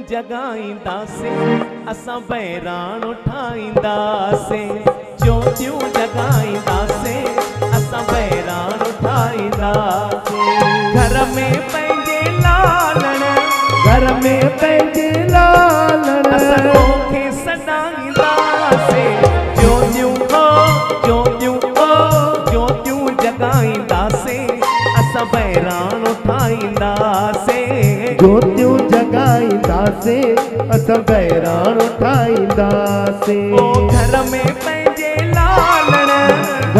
जगाईंदासे असां बहिराणो ठाहींदासे ज्योतियूं जगाईंदासे असां बहिराणो ठाहींदासे घर में पंहिंजे लालण घर में पंहिंजे लालण असां तोखे सॾाईंदासे ज्योतियूं ज्योतियूं जगाईंदासे असां बहिराणो ठाहींदासे ज्योतियूं जगाईंदासे असां बहिराणो ठाहींदासे घर में पंहिंजे लालण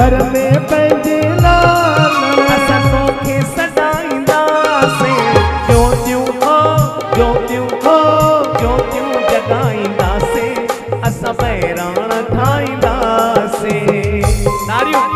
घर में पंहिंजे लालण असां तोखे सॾाईंदासे ज्योतियूं जगाईंदासे असां बहिराणो ठाहींदासे नारियूं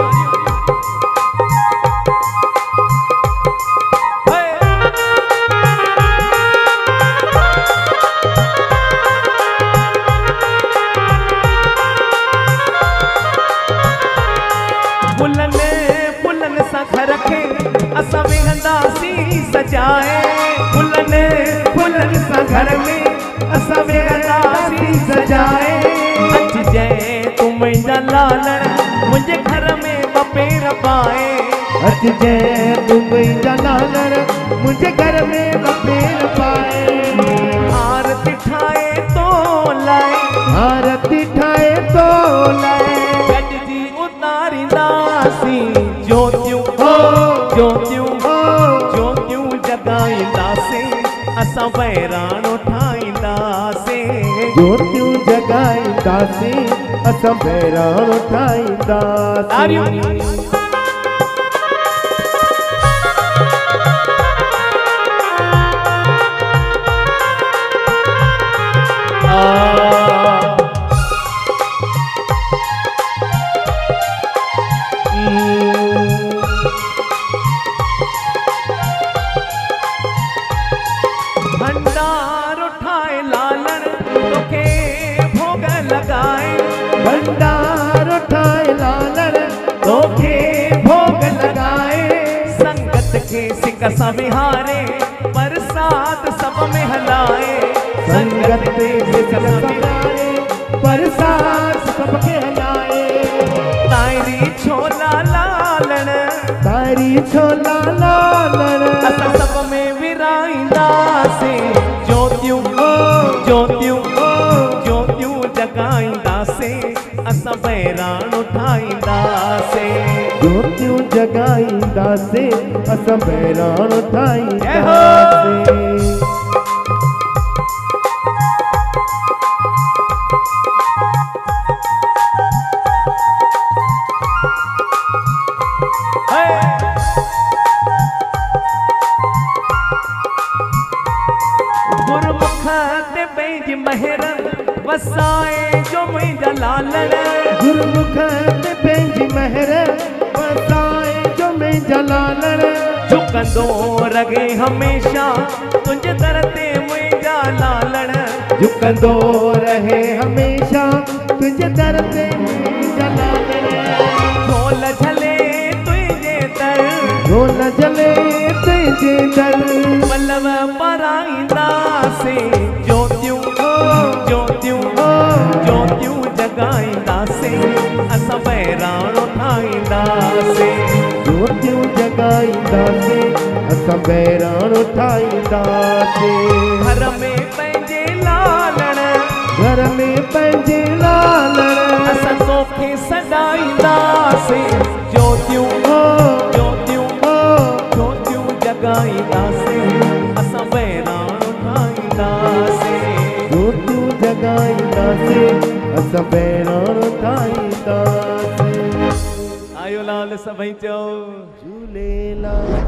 फुलन सां घर खे असां वेहंदासीं सजाए फुलन सां घर में असां वेहंदासीं सजाए अचिजे तूं मुंहिंजा लालण मुंहिंजे घर में ॿ पेर पाए अचिजे तूं मुंहिंजा लालण मुंहिंजे घर में ॿ पेर पाए आरती ठाहे तो लाए आरती ठाहे तो लाए गॾिजी उतारींदासीं ज्योतियूं जगाईंदासे असां बहिराणो ठाहींदासे ज्योतियूं जगाईंदासे असां बहिराणो ठाहींदासे भंडारो ठाहे लालण तोखे भोग लगाए भंडारो ठाहे लालण तोखे भोग लगाए संगत के सिक सां विहारे बरसात सब में हलाए संगत के सिक सां विहारे बरसात सब में हलाए तायरी छोला लालण तारी छोला लालण असां सब में विराईंदासे ज्योतियूं जगाईंदासे असां बहिराणो ठाहींदासे ज्योतियूं जगाईंदासे असां बहिराणो ठाहींदासे गुरमुख ते पंहिंजी महर वसाए जो मुंहिंजा लालण गुरमुख ते पंहिंजी महर वसाए जो मुंहिंजा लालण झुकंदो रहे हमेशा तुंहिंजे दर ते मुंहिंजा लालण झुकंदो रहे हमेशा तुंहिंजे दर ते मुंहिंजा लालण ढोल झले तुंहिंजे दर ढोल झले तुंहिंजे दर पलव पाराईंदासे ज्योतियूं जगाईंदासे असां बहिराणो ठाहींदासे ज्योतियूं जगाईंदासे असां बहिराणो ठाहींदासे घर में पंहिंजे लालण घर में पंहिंजे लालण असां तोखे सॾाईंदासे ज्योतियूं जगाईंदासे असां बहिराणो ठाहींदासे ज्योतियूं जगाईंदासे असां बहिराणो ठाहींदासे आयो लाल सभई चओ झूलेलाल।